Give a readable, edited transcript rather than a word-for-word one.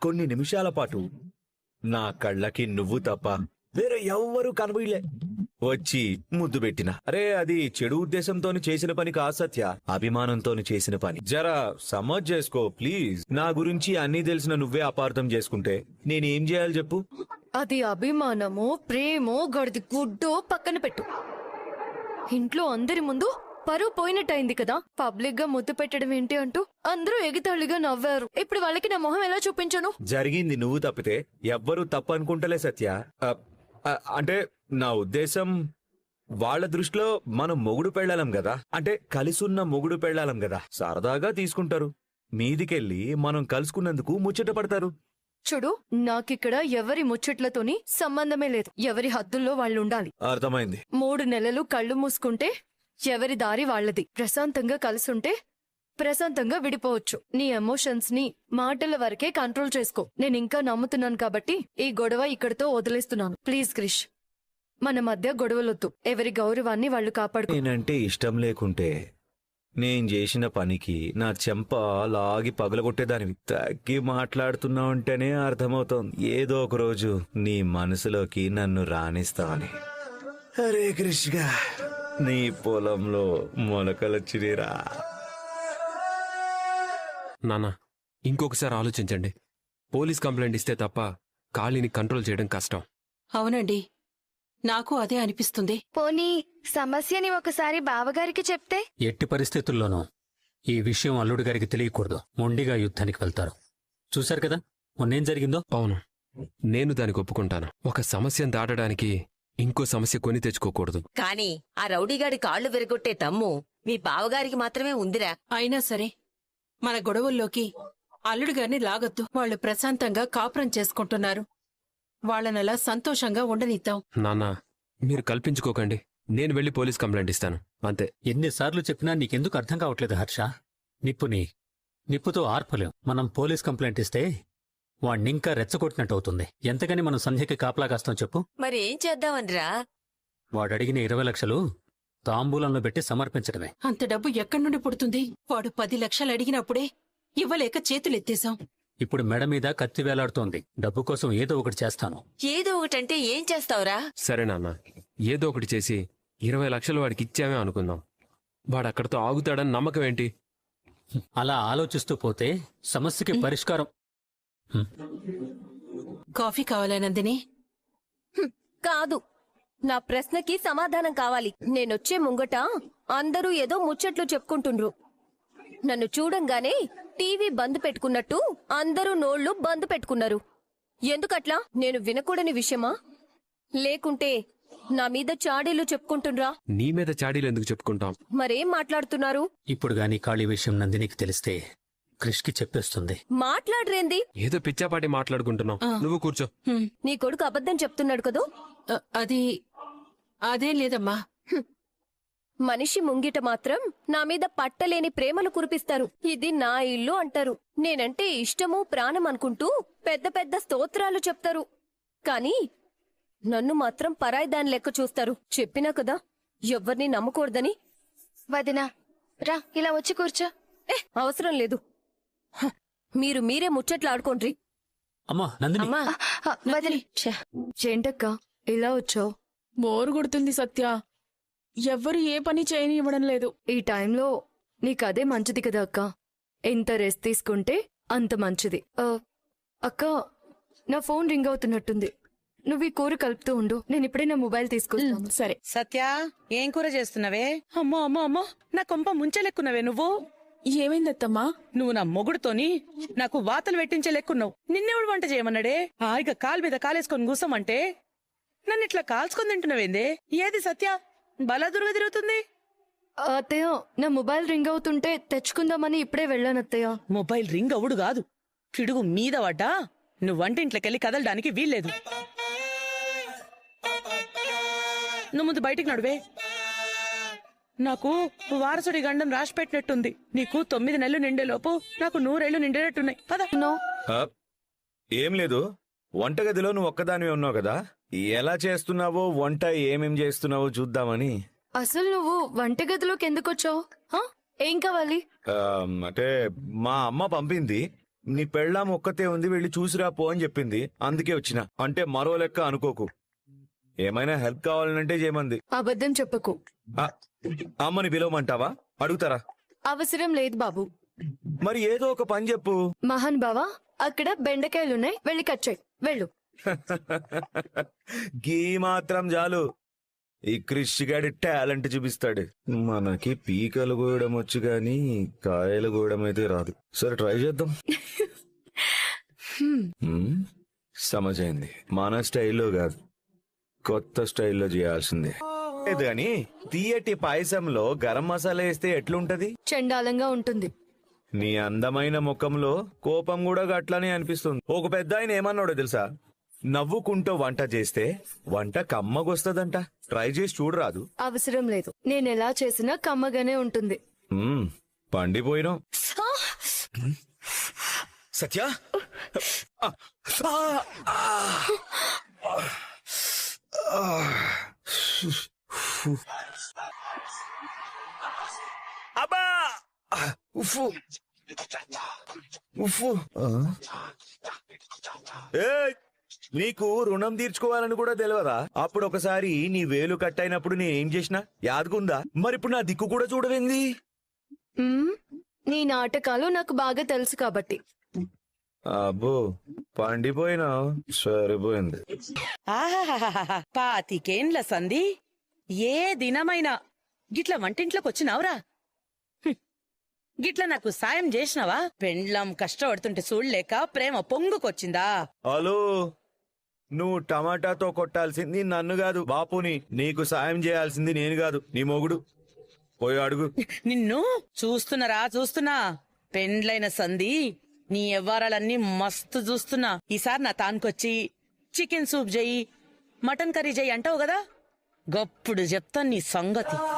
కొన్ని నిమిషాల పాటు నా కళ్ళకి నువ్వు తప్ప వేరే ఎవ్వరూ కనబడలే. వచ్చి ముద్దు పెట్టిన. అరే, అది చెడు ఉద్దేశంతోని చేసిన పని కాదు సత్య, అభిమానంతోని చేసిన పని. జరా సమజ్ చేసుకో ప్లీజ్. నా గురించి అన్నీ తెలిసిన నువ్వే అపార్థం చేసుకుంటే నేనేం చేయాలి చెప్పు? అది అభిమానమో ప్రేమో గడిది గుడ్డో పక్కన పెట్టు. ఇంట్లో అందరి ముందు పరువు పోయినట్టయింది కదా. పబ్లిక్ గా ముద్దు పెట్టడం ఏంటి అంటూ అందరూ ఎగితాళిగా నవ్వారు. ఇప్పుడు వాళ్ళకి నా మొహం ఎలా చూపించను? జరిగింది నువ్వు తప్పితే ఎవ్వరూ తప్పు అనుకుంటలే సత్య. అంటే నా ఉద్దేశం, వాళ్ళ దృష్టిలో మనం మొగుడు పెళ్ళాలం కదా, అంటే కలిసున్న మొగుడు పెళ్ళాలం కదా, సరదాగా తీసుకుంటారు. మీదికెళ్ళి మనం కలుసుకున్నందుకు ముచ్చట పడతారు. చూడు, నాకిక్కడ ఎవరి ముచ్చట్లతోని సంబంధమే లేదు. ఎవరి హద్దుల్లో వాళ్ళు ఉండాలి. అర్థమైంది. 3 నెలలు కళ్ళు మూసుకుంటే ఎవరి దారి వాళ్ళది. ప్రశాంతంగా కలుసుంటే ప్రశాంతంగా విడిపోవచ్చు. నీ ఎమోషన్స్ ని మాటల వరకే కంట్రోల్ చేసుకో. నేను ఇంకా నమ్ముతున్నాను కాబట్టి ఈ గొడవ ఇక్కడితో వదిలేస్తున్నాను. ప్లీజ్ క్రిష్, మన మధ్య గొడవలొద్దు. ఎవరి గౌరవాన్ని వాళ్ళు కాపాడుకో. నేనంటే ఇష్టం లేకుంటే నేను చేసిన పనికి నా చెంప లాగి పగలగొట్టేదానివి. తగ్గి మాట్లాడుతున్నావంటేనే అర్థమవుతోంది ఏదో ఒక రోజు నీ మనసులోకి నన్ను రాణిస్తావని. హరే కృష్ణ, నీ పొలంలో మొలకలొచ్చిరా. నాన్న, ఇంకొకసారి ఆలోచించండి. పోలీస్ కంప్లైంట్ ఇస్తే తప్ప కాళీని కంట్రోల్ చేయడం కష్టం. అవునండి, నాకు అదే అనిపిస్తుంది. పోనీ సమస్యని ఒకసారి బావగారికి చెప్తే? ఎట్టి పరిస్థితుల్లోనూ ఈ విషయం అల్లుడి గారికి తెలియకూడదు. మొండిగా యుద్ధానికి వెళ్తారు. చూశారు కదా మొన్నేం జరిగిందో. అవును, నేను దానికి ఒప్పుకుంటాను. ఒక సమస్యను దాటడానికి ఇంకో సమస్య కొని తెచ్చుకోకూడదు. కాని ఆ రౌడీగాడి కాళ్లు విరగొట్టే తమ్ము మీ బావగారికి మాత్రమే ఉందిరా. అయినా సరే మన గొడవల్లోకి అల్లుడు గారిని లాగొద్దు. వాళ్ళు ప్రశాంతంగా కాపురం చేసుకుంటున్నారు. వాళ్ళనలా సంతోషంగా ఉండనిద్దాం. నాన్న, మీరు కల్పించుకోకండి. నేను వెళ్లి పోలీస్ కంప్లైంట్ ఇస్తాను, అంతే. ఎన్నిసార్లు చెప్పినా నీకెందుకు అర్థం కావట్లేదు హర్ష? నిప్పుతో ఆర్పలేం. మనం పోలీస్ కంప్లైంట్ ఇస్తే వాణ్ణింకా రెచ్చగొట్టినట్టు అవుతుంది. ఎంతకని మనం సంధ్యకి కాపలా కాస్తాం చెప్పు? మరేం చేద్దామనిరా? వాడడిగిన 20 లక్షలు తాంబూలంలో పెట్టి సమర్పించడమే. అంత డబ్బు ఎక్కడి నుండి పుడుతుంది? వాడు 10 లక్షలు అడిగినప్పుడే ఇవ్వలేక చేతులెత్తేశాం. ఇప్పుడు మెడ మీద కత్తి వేలాడుతోంది. డబ్బు కోసం ఏదో ఒకటి చేస్తాను. ఏదో ఒకటంటే ఏం చేస్తావురా? సరే నాన్న, ఏదో ఒకటి చేసి 20 లక్షలు వాడికి ఇచ్చామే అనుకుందాం. వాడక్కడితో ఆగుతాడని నమ్మకం ఏంటి? అలా ఆలోచిస్తూ పోతే సమస్యకి పరిష్కారం. కాఫీ కావాలా నందిని? కాదు, నా ప్రశ్నకి సమాధానం కావాలి. నేనొచ్చే ముంగట అందరూ ఏదో ముచ్చట్లు చెప్పుకుంటుండ్రు. నన్ను చూడంగానే టీవీ బంద్ పెట్టుకున్నట్టు అందరూ నోళ్లు బంద్ పెట్టుకున్నారు. ఎందుకట్లా? నేను వినకూడని విషయమా? లేకుంటే నా మీద చాడీలు చెప్పుకుంటుండ్రా? నీ మీద చాడీలు ఎందుకు చెప్పుకుంటాం? మరేం మాట్లాడుతున్నారు? ఇప్పుడు గాని ఖాళీ విషయం నందినికి తెలిస్తే క్రిష్కి చెప్పేస్తుంది. మాట్లాడరేంది? ఏదో పిచ్చాపాటి మాట్లాడుకుంటున్నాం. నువ్వు కూర్చో. నీ కొడుకు అబద్ధం చెప్తున్నాడు కదూ? అదేం లేదమ్మా. మనిషి ముంగిట మాత్రం నా మీద పట్టలేని ప్రేమలు కురిపిస్తారు. ఇది నా ఇల్లు అంటారు. నేనంటే ఇష్టము ప్రాణం అనుకుంటూ పెద్ద పెద్ద స్తోత్రాలు చెప్తారు. కాని నన్ను మాత్రం పరాయి దాని లెక్క చూస్తారు. చెప్పినా కదా ఎవ్వరిని నమ్మకూడదని. వదినా రా, ఇలా వచ్చి కూర్చో. అవసరం లేదు. మీరు మీరే ముచ్చట్లాడుకోండ్రి. అమ్మా నందిని. వదిలి. ఏంటక్క ఇలా వచ్చావు? బోరు కొడుతుంది సత్య. ఎవ్వరు ఏ పని చేయనివ్వడం లేదు. ఈ టైంలో నీకదే మంచిది కదా అక్క. ఎంత రెస్ట్ తీసుకుంటే అంత మంచిది. అక్క, నా ఫోన్ రింగ్ అవుతున్నట్టుంది. నువ్వు ఈ కూర కలుపుతూ ఉండు, నేను ఇప్పుడే నా మొబైల్ తీసుకొస్తాను. సరే. సత్య, ఏం కూర చేస్తున్నావే? అమ్మో అమ్మో అమ్మో, నా కొంప ముంచెలెక్కున్నవే నువ్వు. ఏమైందత్తమ్మా? నువ్వు నా మొగుడుతోని నాకు వాతలు పెట్టించే లెక్కున్నావు. నిన్నెవడు వంట చేయమన్నాడే? ఇక కాలు మీద కాలేసుకొని కూసమంటే నన్ను ఇట్లా కాల్చుకొని తింటున్నావేందే? ఏది సత్య బలా దుర్గ తిరుగుతుంది? అత్తయ్య, నా మొబైల్ రింగ్ అవుతుంటే తెచ్చుకుందామని ఇప్పుడే వెళ్ళాను అత్తయ్య. మొబైల్ రింగ్ అవుడు కాదు, పిడుగు మీద పడ్డా నువ్వు వంటింట్లోకెళ్ళి కదలడానికి వీల్లేదు. నువ్వు ముందు బయటికి నడువే. నాకు వారసుడి గండం రాసి పెట్టినట్టుంది. నీకు 9 నెలలు నిండేలోపు నాకు 100 ఏళ్లు నిండేటట్టున్నాయి. పద. ఏం లేదు, వంటగదిలో నువ్వు ఒక్కదానివే ఉన్నావు కదా, ఎలా చేస్తున్నావో వంట, ఏమేం చేస్తున్నావో చూద్దామని. అసలు నువ్వు వంటగదిలోకి ఎందుకు వచ్చావు? ఏం కావాలి? అంటే మా అమ్మ పంపింది. నీ పెళ్ళాం ఒక్కతే ఉంది, వెళ్ళి చూసిరా పో అని చెప్పింది. అందుకే వచ్చిన. అంటే మరో లెక్క అనుకోకు. ఏమైనా హెల్ప్ కావాలంటే చేయమంది. అబద్ధం చెప్పకు. ఆ, అమ్మని పిలవమంటావా? అడుగుతారా? అవసరం లేదు బాబు. మరి ఏదో ఒక పని చెప్పు. మహాన్ బావా, అక్కడ బెండకాయలున్నాయి, వెళ్ళి కట్ చేయి. వెళ్ళు. గీ మాత్రం చాలు. ఈ క్రిష్ గాడి టాలెంట్ చూపిస్తాడు. మనకి పీకలు కోయడం వచ్చు గాని కాయలు కోయడం అయితే రాదు. సరే ట్రై చేద్దాం. హ్మ్, సమజైంది. మన స్టైల్లో కాదు, కొత్త స్టైల్లో చేయాల్సిందే. లేదు గాని తీయటి పాయసంలో గరం మసాలా వేస్తే ఎట్లుంటది? చండాలంగా ఉంటుంది. నీ అందమైన ముఖంలో కోపం కూడా అట్లానే అనిపిస్తుంది. ఒక పెద్ద ఆయన ఏమన్నాడో తెలుసా? నవ్వుకుంటూ వంట చేస్తే వంట కమ్మగొస్తదంట. ట్రై చేసి చూడరాదు? అవసరం లేదు. నేను ఎలా చేసినా కమ్మగానే ఉంటుంది. పండిపోయినాం. సత్య, అబ్బా, ఉఫ్ఫు, ఉఫ్ఫు. ఏయ్, నీకు రుణం తీర్చుకోవాలని కూడా తెలియదా? అప్పుడు ఒకసారి నీ వేలు కట్ అయినప్పుడు నేనేం చేసినా యాదగుందా? మరి ఇప్పుడు నా దిక్కు కూడా చూడవేంది? మ్మ్. నీ నాటకాలు నాకు బాగా తెలుసు కాబట్టి. అబ్బో, పండిపోయినా సరిపోయింది. ఆహాహాహాహా, 25 సంధి ఏ దినమైనా గిట్ల వంటింట్లోకి వచ్చినావురా? గిట్ల నాకు సాయం చేసినావా? పెండ్లం కష్టపడుతుంటే చూడలేక ప్రేమ పొంగుకొచ్చిందా? హలో, నువ్వు టమాటాతో కొట్టాల్సింది నన్ను కాదు, బాపుని. నీకు సాయం చేయాల్సింది నేను కాదు, నీ మొగుడు. పోయి అడుగు. నిన్ను చూస్తున్నా. పెండ్లైన సంధి నీ వ్యవహారాలన్నీ మస్తు చూస్తున్నా. ఈసారి నా తానుకొచ్చి చికెన్ సూప్ చెయ్యి, మటన్ కర్రీ చెయ్యి అంటావు కదా, గప్పుడు చెప్తాను నీ సంగతి.